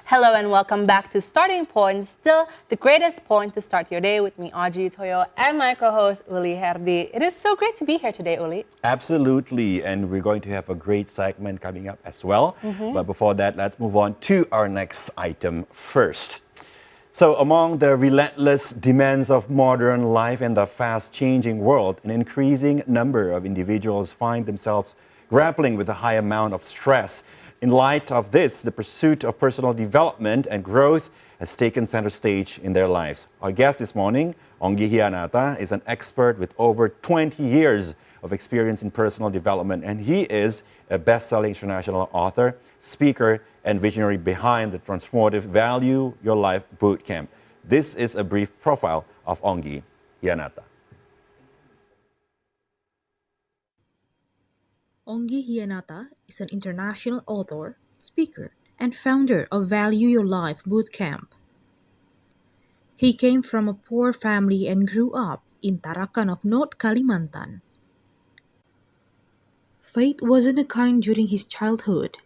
Hello and welcome back to Starting Point, still the greatest point to start your day with me, Audrey Toyo, and my co-host, Uli Herdi. It is so great to be here today, Uli. Absolutely, and we're going to have a great segment coming up as well. But before that, let's move on to our next item first. So among the relentless demands of modern life and the fast-changing world, an increasing number of individuals find themselves grappling with a high amount of stress. In light of this, the pursuit of personal development and growth has taken center stage in their lives. Our guest this morning, Onggy Hianata, is an expert with over 20 years of experience in personal development, and he is a best-selling international author, speaker, and visionary behind the transformative Value Your Life Bootcamp. This is a brief profile of Onggy Hianata. Onggy Hianata is an international author, speaker, and founder of Value Your Life Bootcamp. He came from a poor family and grew up in Tarakan of North Kalimantan. Fate wasn't kind during his childhood.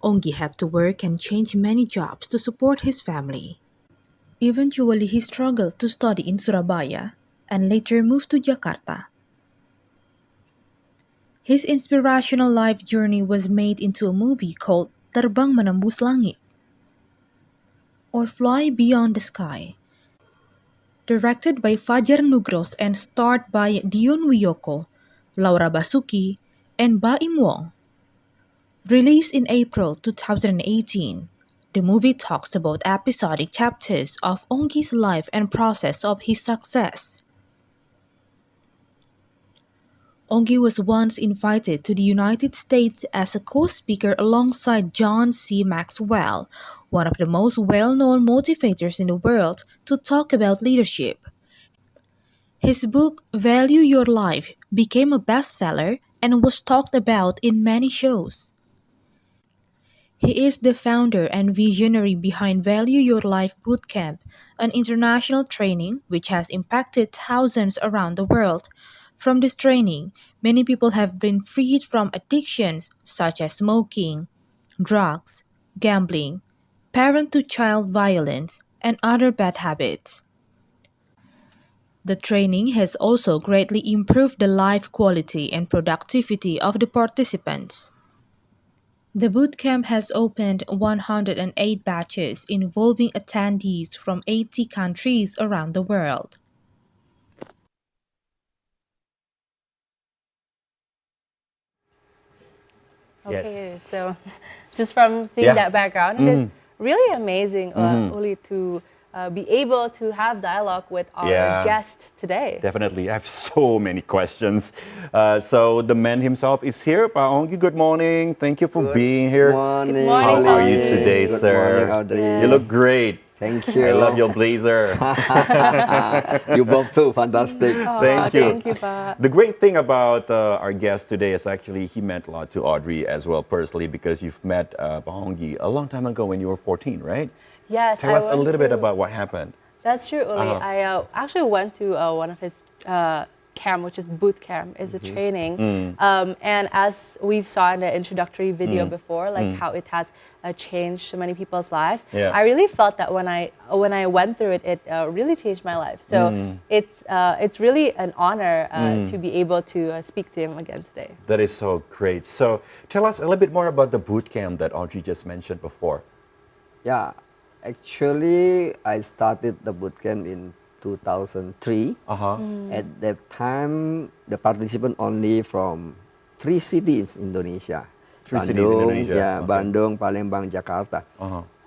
Onggy had to work and change many jobs to support his family. Eventually, he struggled to study in Surabaya and later moved to Jakarta. His inspirational life journey was made into a movie called Terbang Menembus Langit or Fly Beyond the Sky, directed by Fajar Nugros and starred by Dion Wiyoko, Laura Basuki, and Baim Wong. Released in April 2018, the movie talks about episodic chapters of Onggy's life and process of his success. Onggy was once invited to the United States as a co-speaker alongside John C. Maxwell, one of the most well-known motivators in the world, to talk about leadership. His book, Value Your Life, became a bestseller and was talked about in many shows. He is the founder and visionary behind Value Your Life Bootcamp, an international training which has impacted thousands around the world. From this training, many people have been freed from addictions such as smoking, drugs, gambling, parent-to-child violence, and other bad habits. The training has also greatly improved the life quality and productivity of the participants. The bootcamp has opened 108 batches involving attendees from 80 countries around the world. Okay, Yes. so just from seeing that background, it is really amazing, Uli, to be able to have dialogue with our guest today. Definitely. I have so many questions. So the man himself is here. Pa Onggy, good morning. Thank you for being here. Good morning, How are you Onggy. today, Good sir? morning, Audrey. You look great. Thank you. I love your blazer. You both too. Fantastic. Thank you. Thank you, Pa. The great thing about our guest today is actually he meant a lot to Audrey as well personally, because you've met Pa Onggy a long time ago when you were 14, right? Yes, Tell us a little bit about what happened. That's true, Uli. I actually went to one of his camp, which is boot camp, is a training. And as we saw in the introductory video before, like how it has changed so many people's lives, I really felt that when I went through it, it really changed my life. So it's really an honor to be able to speak to him again today. That is so great. So tell us a little bit more about the boot camp that Audrey just mentioned before. Yeah, actually, I started the bootcamp in 2003. At that time, the participant only from 3 cities in Indonesia. 3 cities in Indonesia. Yeah, Okay. Bandung, Palembang, Jakarta.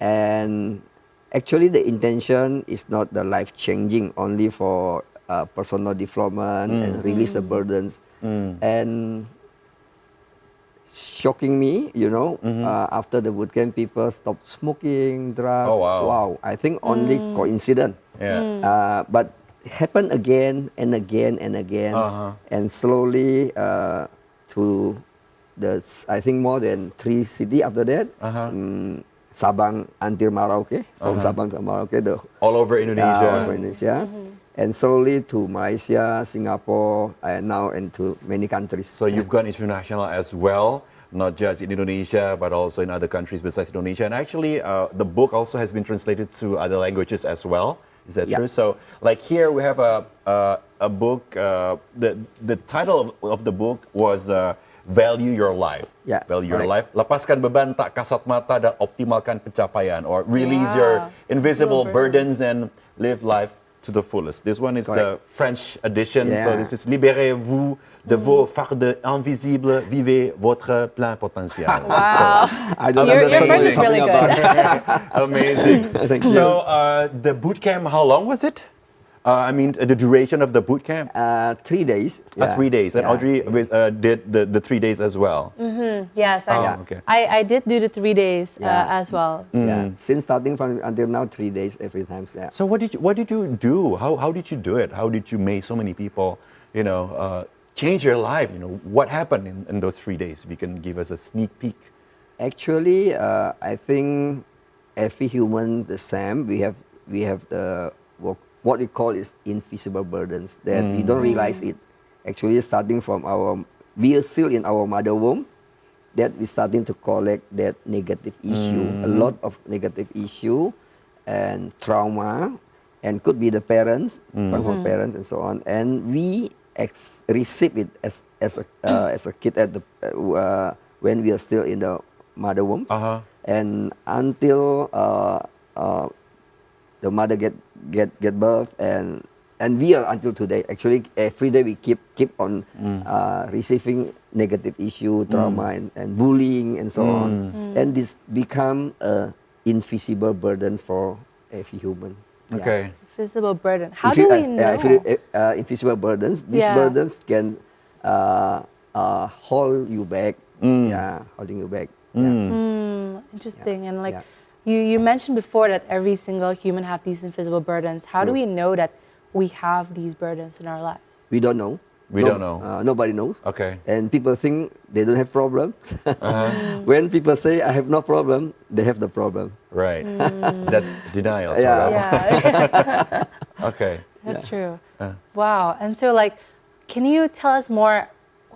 And actually, the intention is not the life-changing, only for personal development and release the burdens. And shocking me, you know, after the bootcamp, people stopped smoking, drugs. Oh, wow. I think only coincidence. Yeah. But it happened again and again and again. And slowly to I think more than 3 cities after that. Sabang until Merauke, from Sabang to Merauke. All over Indonesia. All over Indonesia. And slowly to Malaysia, Singapore, and now into many countries. So you've gone international as well. not just in Indonesia, but also in other countries besides Indonesia. And actually, the book also has been translated to other languages as well. Is that true? So, like here we have a book. The title of the book was Value Your Life. Yeah, Value Your Life. Lepaskan beban tak kasat mata dan optimalkan pencapaian, or release your invisible burdens and live life to the fullest. This one is the French edition. So this is Libérez-vous de vos fardeaux invisibles, vivez votre plein potentiel. Wow. I don't Your understand French what is you're really talking good. about. Amazing. Thank you. So the boot camp, how long was it? I mean, the duration of the boot camp? 3 days. 3 days. And Yeah. Audrey did the 3 days as well. Yes, okay. I did do the 3 days as well. Yeah. Since starting from until now, 3 days every time. Yeah. So what did you do? How did you do it? How did you make so many people, change your life? What happened in those 3 days? If you can give us a sneak peek. Actually, I think every human the same. We have the what we call is invisible burdens that we don't realize it. Actually, starting from we are still in our mother womb, that we're starting to collect that negative issue, a lot of negative issue and trauma, and could be the parents, from our parents and so on. And we receive it as a kid at when we are still in the mother womb, and until the mother get birth, and we are until today. Actually, every day we keep on receiving negative issue, trauma, and bullying and so on, and this become a invisible burden for every human. Okay. Invisible burden. How do we know? Invisible burdens. These burdens can hold you back. Yeah, holding you back. Interesting. And like you mentioned before that every single human have these invisible burdens. How do we know that we have these burdens in our lives? We don't know. We don't know. Nobody knows. Okay. And people think they don't have problems. When people say I have no problem, they have the problem. Right. That's denial. Yeah. Okay. That's true. Wow. And so like, can you tell us more,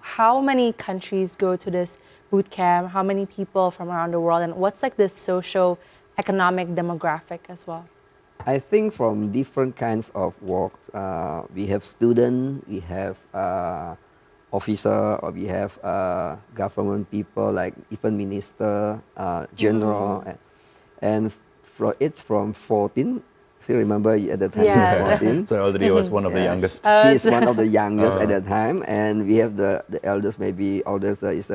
how many countries go to this boot camp? How many people from around the world? And what's like this socio-economic demographic as well? I think from different kinds of work, we have students, we have officer, or we have government people, like even minister, general, and it's from 14. Still remember at the time, Yeah. 14. So Audrey was one of the youngest. She is one of the youngest at that time, and we have the eldest, maybe oldest is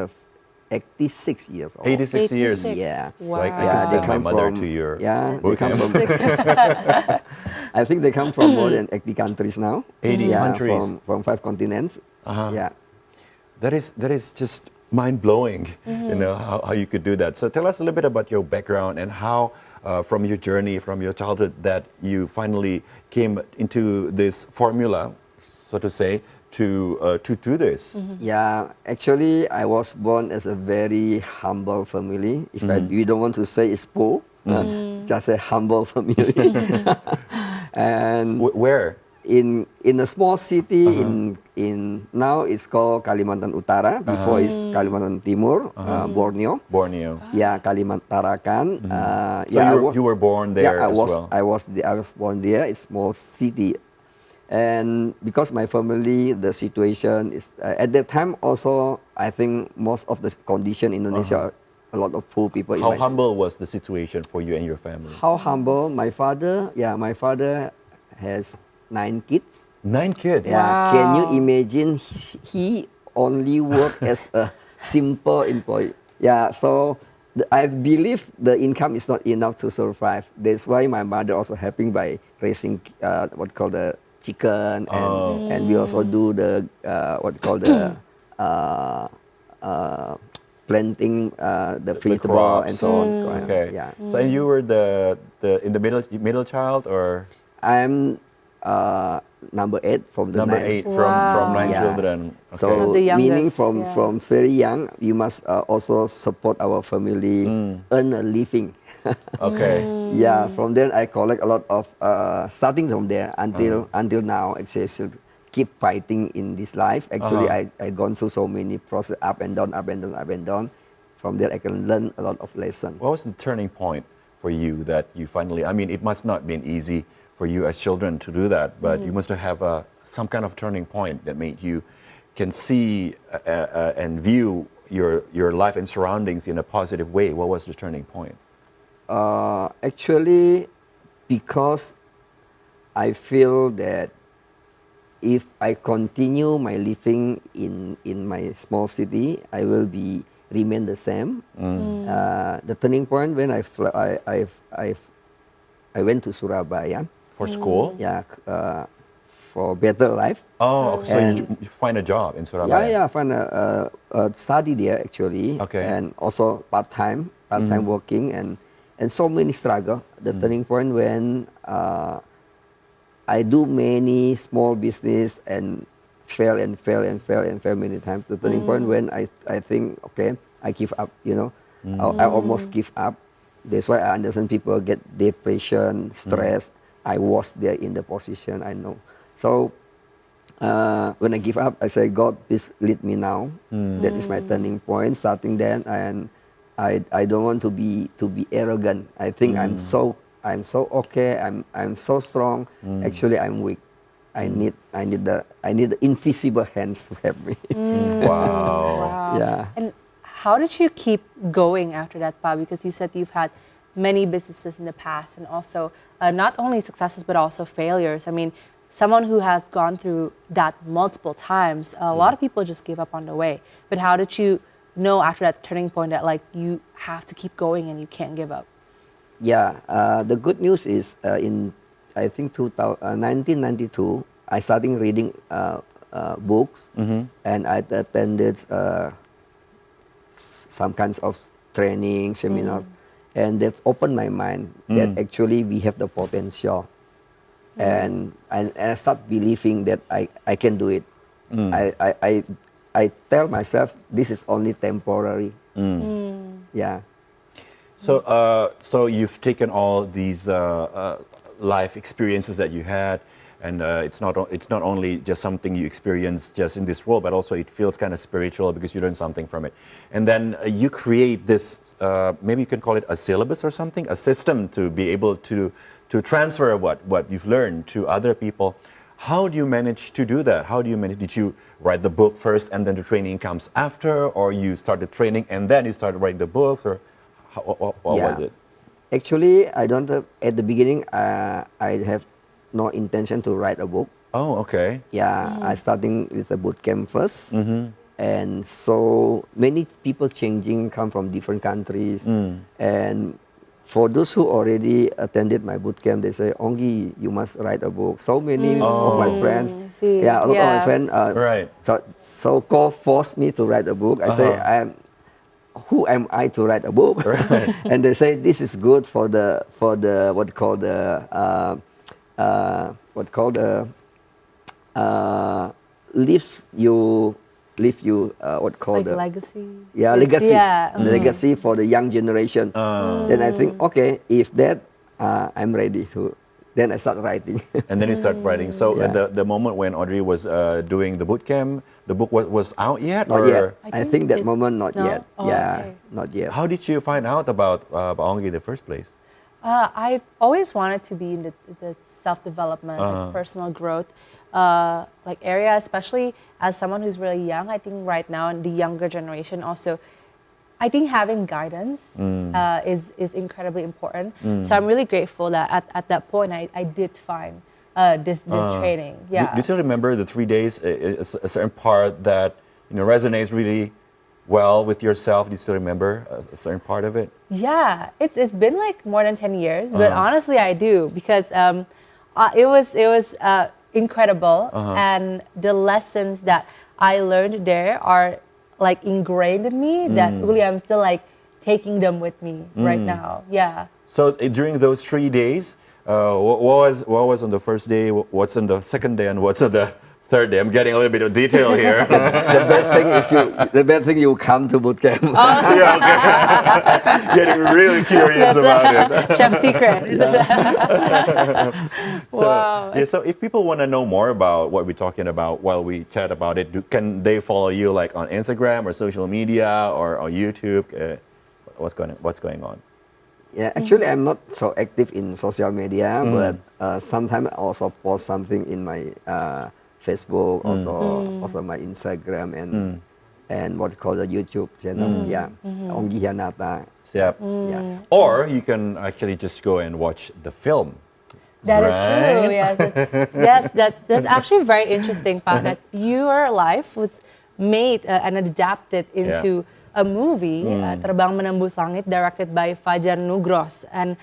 86 years old. 86 years. Yeah. So Wow. I can send my mother to your they come boot from. I think they come from more than 80 countries now. 80 countries. From 5 continents. Yeah. That is just mind blowing. How you could do that. So tell us a little bit about your background and how, from your journey, from your childhood, that you finally came into this formula, so to say, to do this. Yeah, actually, I was born as a very humble family. If you don't want to say it's poor, just a humble family. And where? In a small city in now it's called Kalimantan Utara. Before it's Kalimantan Timur, Borneo. Borneo. Yeah, Kalimantan Tarakan. So you were born there as well. I was born there. It's small city. And because my family, the situation is at that time also, I think most of the condition in Indonesia, a lot of poor people. How humble was the situation for you and your family? How humble? My father has 9 kids. 9 kids. Yeah. Wow. Can you imagine? He only worked as a simple employee. Yeah. So I believe the income is not enough to survive. That's why my mother also helping by raising what called the chicken, and we also do the what called the planting the vegetable and so on. Okay. Yeah. So and you were the in the middle child, or I'm number 8 from the number 8 9. from 9 Yeah. children. Okay. So The meaning youngest, from very young, we must also support our family, earn a living. Okay. Yeah, from then I collect a lot of starting from there until now. Actually, still keep fighting in this life. Actually, I gone through so many process, up and down, from there I can learn a lot of lessons. What was the turning point for you that you finally, I mean, it must not have been easy for you as children to do that, but you must have some kind of turning point that made you can see and view your life and surroundings in a positive way. What was the turning point? Actually, because I feel that if I continue my living in my small city, I will remain the same. The turning point when I went to Surabaya For school? yeah, for better life. Oh, so you find a job in Surabaya? Yeah, I find a study there actually, Okay. and also part-time working, and so many struggle. The turning point when I do many small business and fail many times. The turning point when I think, okay, I give up, you know. I almost give up. That's why I understand people get depression, stress. I was there in the position, I know. So when I give up, I say, God, please lead me now. That is my turning point. Starting then, and I don't want to be arrogant. I think I'm so okay. I'm so strong. Actually, I'm weak. I need the invisible hands to help me. Wow. Yeah. And how did you keep going after that, Pa? Because you said you've had many businesses in the past, and also not only successes but also failures. I mean, someone who has gone through that multiple times, a lot of people just give up on the way. But how did you know after that turning point that like you have to keep going and you can't give up? Yeah, the good news is in I think 1992, I started reading books, and I attended some kinds of training seminars, and they've opened my mind that actually we have the potential, and I start believing that I can do it. I tell myself this is only temporary. Yeah. So you've taken all these life experiences that you had, and it's not only just something you experience just in this world, but also it feels kind of spiritual because you learn something from it. And then you create this, maybe you can call it a syllabus or something, a system to be able to transfer what you've learned to other people. How do you manage to do that? How do you manage? Did you write the book first and then the training comes after, or you started training and then you started writing the books, or what was it? Actually, I don't have, at the beginning, I have no intention to write a book. Oh, okay. Yeah, I starting with a bootcamp first. And so many people changing, come from different countries. And for those who already attended my bootcamp, they say, Onggy, you must write a book. So many of my friends, a lot of my friends, Right. so-called forced me to write a book. I say, who am I to write a book? Right. And they say this is good for the Legacy. Yeah, legacy. The legacy for the young generation. Then I think, okay, if that, I'm ready to. Then I start writing. And then you start writing. So the moment when Audrey was doing the bootcamp, the book was out yet? Not or? yet. I think that moment not yet. Oh, yeah, okay. not yet. How did you find out about Onggy in the first place? I've always wanted to be in the self-development, like personal growth, like area, especially as someone who's really young. I think right now in the younger generation also, I think having guidance is incredibly important. So I'm really grateful that at that point I did find this training. Yeah. Do you still remember the 3 days? A certain part that resonates really well with yourself. Do you still remember a certain part of it? Yeah, it's been like more than 10 years, but honestly I do, because it was incredible, and the lessons that I learned there are like ingrained in me that really I'm still like taking them with me right now. Yeah. So during those 3 days, what was on the first day, what's on the second day, and what's on the third day. I'm getting a little bit of detail here. The best thing is the best thing you come to bootcamp. Yeah, okay. Getting really curious about it. Chef secret. Wow. Yeah, so if people want to know more about what we're talking about while we chat about it, can they follow you like on Instagram or social media or YouTube? What's going on? Yeah, actually, I'm not so active in social media, but sometimes I also post something in my Facebook, also my Instagram and what you call the YouTube channel. Yeah, Onggy Hianata. Yep. Yeah. Or you can actually just go and watch the film. That is Right? true. Yes, that's actually very interesting, Pak. That your life was made and adapted into a movie, Terbang Menembus Langit, directed by Fajar Nugros. And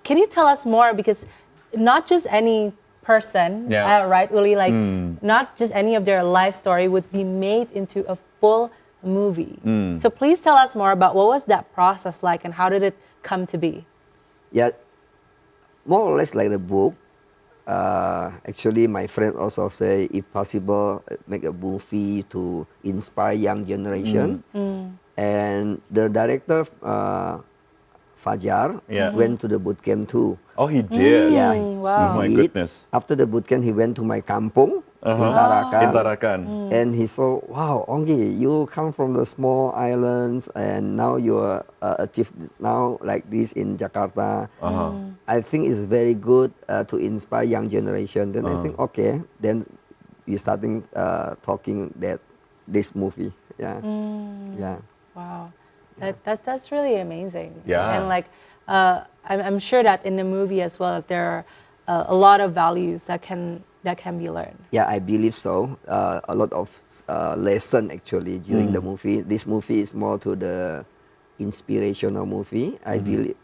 can you tell us more, because not just any person, right, Uli, like not just any of their life story would be made into a full movie. So please tell us more about what was that process like and how did it come to be? Yeah, more or less like the book. Actually, my friend also say, if possible, make a movie to inspire young generation. And the director, Fajar, went to the bootcamp too. Oh, he did? Yeah, Wow. Oh, my did. goodness. After the bootcamp, he went to my kampung in Tarakan. In Tarakan. And he saw, wow, Onggy, you come from the small islands and now you are achieved now like this in Jakarta. I think it's very good to inspire young generation. Then I think, okay, then we starting talking that this movie. Yeah. Yeah. Wow, that's really amazing. Yeah. And like, I'm sure that in the movie as well, that there are a lot of values that can be learned. Yeah, I believe so. A lot of lesson actually during the movie. This movie is more to the inspirational movie. I believe,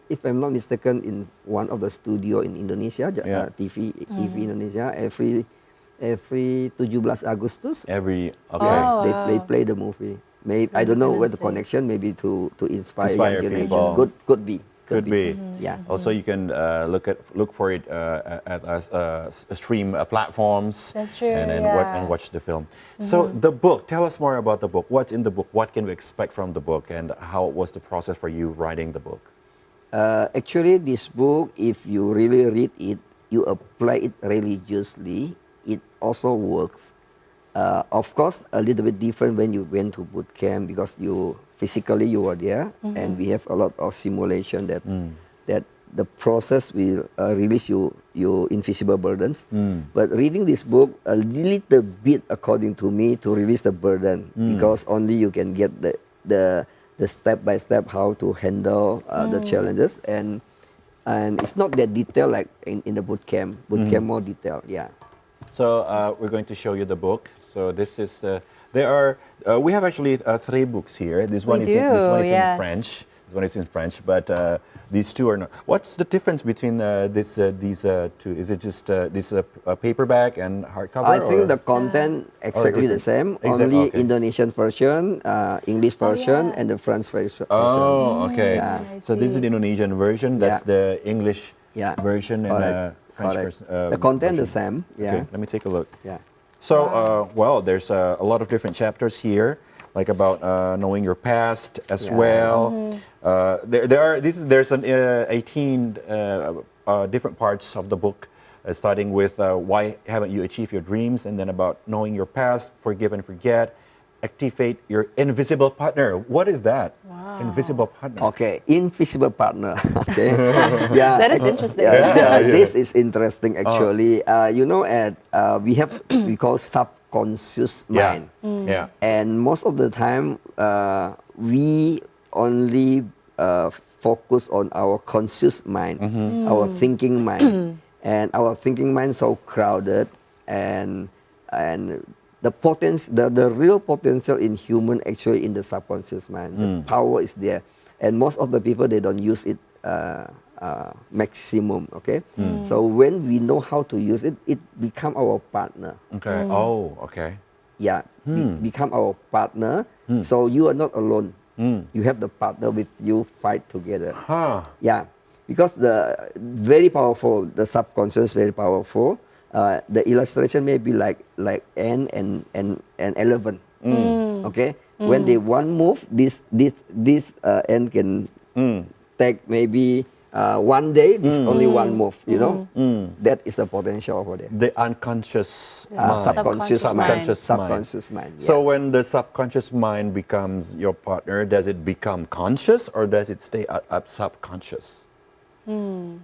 if I'm not mistaken, in one of the studio in Indonesia, TV Indonesia, every 17 Agustus. They play the movie. Maybe I don't know where the connection. Maybe to inspire young generation. People. Could be. Yeah. Also, you can look for it at stream platforms. That's true. And watch the film. So the book. Tell us more about the book. What's in the book? What can we expect from the book? And how was the process for you writing the book? Actually, this book, if you really read it, you apply it religiously, it also works. Of course, a little bit different when you went to boot camp, because physically you were there, and we have a lot of simulation that the process will release your invisible burdens. But reading this book a little bit, according to me, to release the burden, because only you can get the step by step how to handle the challenges, and it's not that detailed like in the boot camp. Boot camp more detailed. Yeah. So we're going to show you the book. So this is we have actually 3 books here. This one is in French. This one is in French, but these 2 are not. What's the difference between these 2? Is it just this paperback and hardcover? I think the content exactly the same. Only Indonesian version, English version, and the French version. Oh, okay. Yeah. So this is the Indonesian version. That's the English version and French version. The content the same. Yeah. Okay, let me take a look. Yeah. So, well, there's a lot of different chapters here, like about knowing your past as well. There's an 18 different parts of the book, starting with why haven't you achieved your dreams, and then about knowing your past, forgive and forget, activate your invisible partner. What is that? Wow. Invisible partner. Okay, invisible partner. Okay. Yeah. That is interesting. This is interesting actually. You know, we call subconscious mind. Yeah. And most of the time, we only focus on our conscious mind, our thinking mind, and our thinking mind so crowded, and the real potential in human actually in the subconscious mind. The power is there, and most of the people, they don't use it maximum. Okay, so when we know how to use it, it become our partner. Okay. Oh, okay. Yeah, become our partner. So you are not alone. You have the partner with you, fight together. Yeah, because the very powerful, the subconscious very powerful. the illustration may be like n and 11. Okay, when they one move, this n can take maybe 1 day. This only one move. You know, that is the potential over there. The unconscious mind. Subconscious mind. Yeah. So when the subconscious mind becomes your partner, does it become conscious or does it stay up subconscious? Do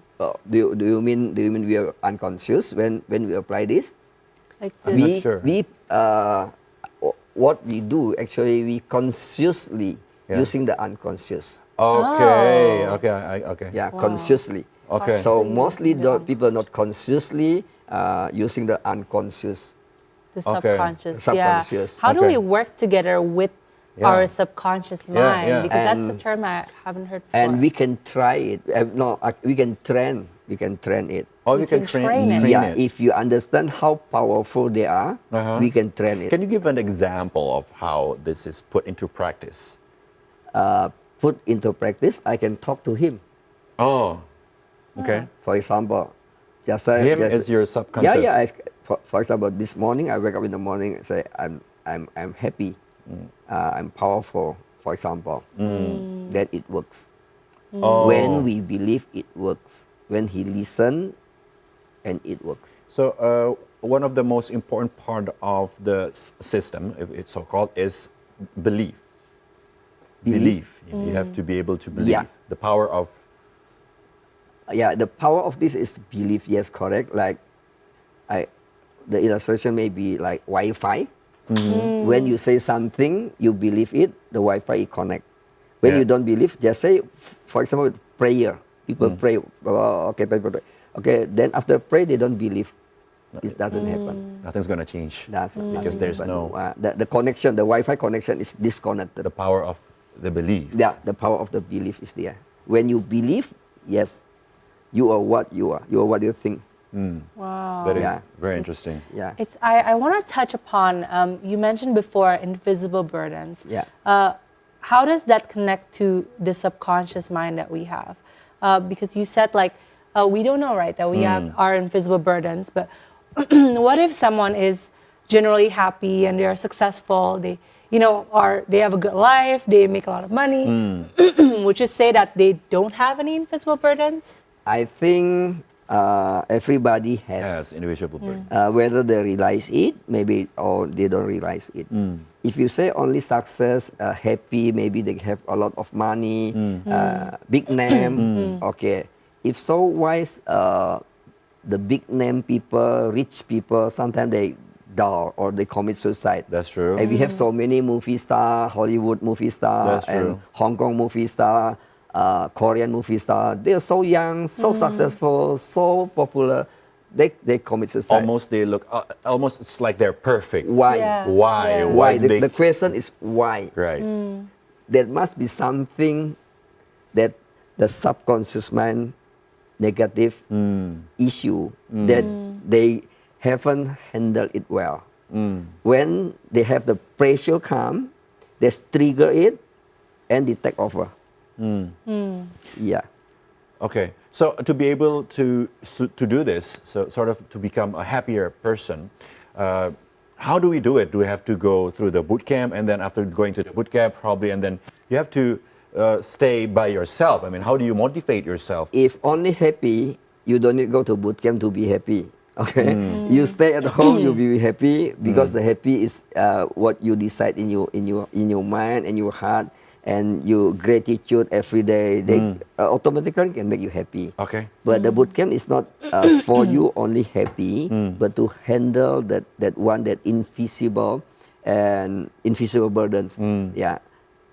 you mean we are unconscious when we apply this? Like I'm not sure. What we do actually, we consciously using the unconscious. Okay. Okay. Okay. Yeah, consciously. Okay. So mostly the people not consciously using the unconscious. The subconscious. Subconscious. Yeah. How do we work together with our subconscious mind? Yeah. Because that's the term I haven't heard before. And we can try it. We can train. We can train it. Or we can train it. Yeah, if you understand how powerful they are, we can train it. Can you give an example of how this is put into practice? Put into practice, I can talk to him. Oh, okay. For example, Him is your subconscious. Yeah. For example, this morning I wake up in the morning and say I'm happy, I'm powerful. For example, then it works. When we believe it works, when he listen, and it works. So one of the most important part of the system, if it's so called, is belief. Belief. You have to be able to believe. Yeah. The power of. The power of this is belief. Yes, correct. Like, the illustration may be like Wi-Fi. When you say something, you believe it, the Wi-Fi is connect. When you don't believe, just say, for example, prayer. People pray. Okay, pray. Okay, then after pray, they don't believe. It doesn't happen. Nothing's gonna change. Because there's no. The connection, the Wi-Fi connection is disconnected. The power of the belief. Yeah, the power of the belief is there. When you believe, yes, you are what you are. You are what you think. Wow. That is very interesting. Yeah. I want to touch upon, you mentioned before, invisible burdens. Yeah. How does that connect to the subconscious mind that we have? Because you said like, we don't know, right, that we have our invisible burdens, but what if someone is generally happy and they are successful, they have a good life, they make a lot of money, would you say that they don't have any invisible burdens? I think everybody has invisible burden. whether they realize it, maybe, or they don't realize it. If you say only success, happy, maybe they have a lot of money, big name, okay. If so, why the big name people, rich people, sometimes they die or they commit suicide. That's true. And we have so many movie stars, Hollywood movie stars, and Hong Kong movie star, Korean movie star. They are so young, so successful, so popular. They commit suicide. Almost they look. Almost it's like they're perfect. Why? Yeah. Why? Yeah. Why? The question is why? Right. There must be something that the subconscious mind negative issue that they haven't handled it well. When they have the pressure come, they trigger it and they take over. Yeah. Okay. So to be able to do this, so sort of to become a happier person, how do we do it? Do we have to go through the bootcamp, and then after going to the bootcamp, probably, and then you have to stay by yourself? I mean, how do you motivate yourself? If only happy, you don't need to go to bootcamp to be happy. Okay, you stay at home, you'll be happy because the happy is what you decide in your mind and your heart, and your gratitude every day. They automatically can make you happy. Okay. But the bootcamp is not for you only happy, but to handle that invisible burdens. Yeah.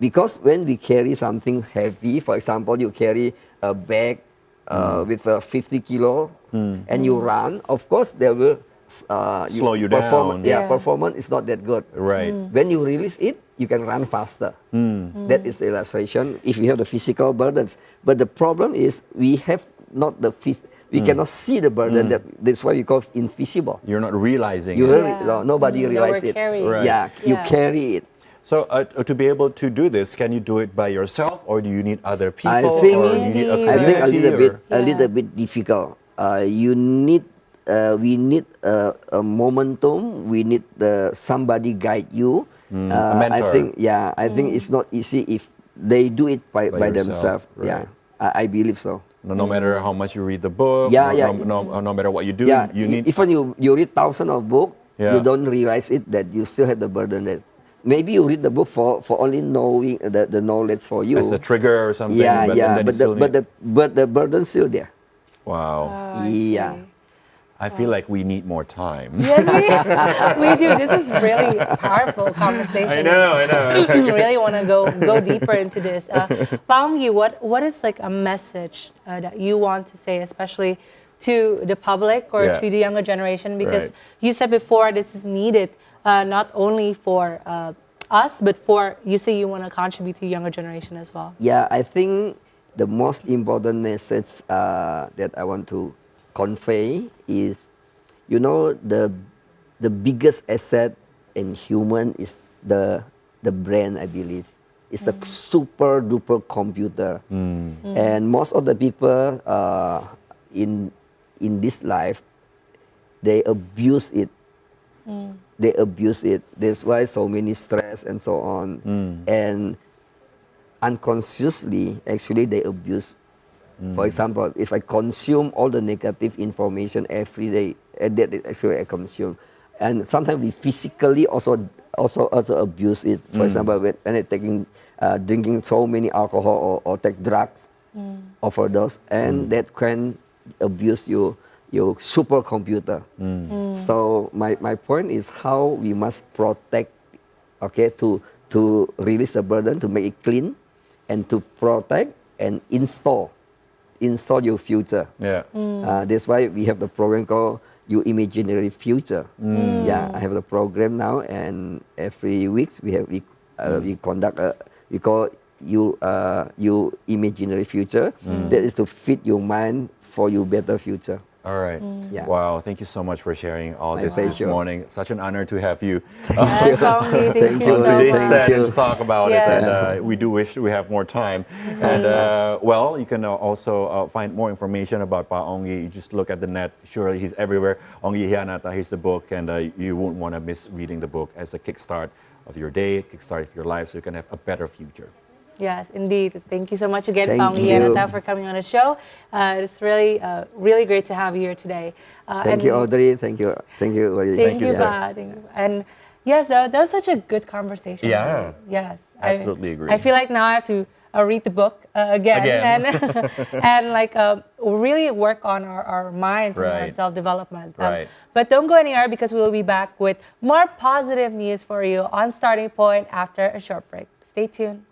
Because when we carry something heavy, for example, you carry a bag with 50 kilo and you run, of course, there will slow you down. Yeah, performance is not that good. Right. When you release it, you can run faster. That is the illustration if you have the physical burdens. But the problem is we have not the we cannot see the burden. That's why we call it invisible. You're not realizing nobody realizes it. Right. Yeah, you carry it. So to be able to do this, can you do it by yourself, or do you need other people? I think or you need a I think community, a little bit difficult. You need a momentum. We need somebody guide you. A mentor. I think it's not easy if they do it by themselves. Right. Yeah, I believe so. No matter how much you read the book, no matter what you do, you need. Even you read thousands of books, you don't realize it that you still have the burden that maybe you read the book for only knowing the knowledge for you as a trigger or something. But the burden's still there. Wow. Yeah. I feel like we need more time. Yes, we do. This is really powerful conversation. I know. Really want to go deeper into this. Onggy, what is like a message that you want to say, especially to the public or to the younger generation? Because you said before this is needed not only for us, but for, you say you want to contribute to younger generation as well. Yeah, I think the most important message that I want to convey is, the biggest asset in human is the brain, I believe. It's the super duper computer. And most of the people in this life, they abuse it. They abuse it. That's why so many stress and so on. And unconsciously, actually, they abuse. For example, if I consume all the negative information every day, that is actually I consume. And sometimes we physically also abuse it. For example, when I drinking so many alcohol or take drugs, overdose, and that can abuse your supercomputer. So my point is how we must protect, to release the burden, to make it clean, and to protect and install your future. That's why we have the program called Your Imaginary Future. Yeah, I have the program now, and every week we conduct we call you imaginary future. That is to fit your mind for your better future. All right. Yeah. Wow. Thank you so much for sharing all this morning. Such an honor to have you. Yes, Onggy, thank you so Today's much. set to talk about it, and we do wish we have more time. And you can also find more information about Pa Onggy. You just look at the net. Surely he's everywhere. Onggy Hianata, here's the book, and you won't want to miss reading the book as a kickstart of your day, kickstart of your life, so you can have a better future. Yes, indeed. Thank you so much again, Onggy Hianata, for coming on the show. It's really, really great to have you here today. Thank you, Audrey. Thank you. Thank you, Pa. And yes, that was such a good conversation. Yeah. Yes. Absolutely agree. I feel like now I have to read the book again. and really work on our minds and our self-development. But don't go anywhere, because we will be back with more positive news for you on Starting Point after a short break. Stay tuned.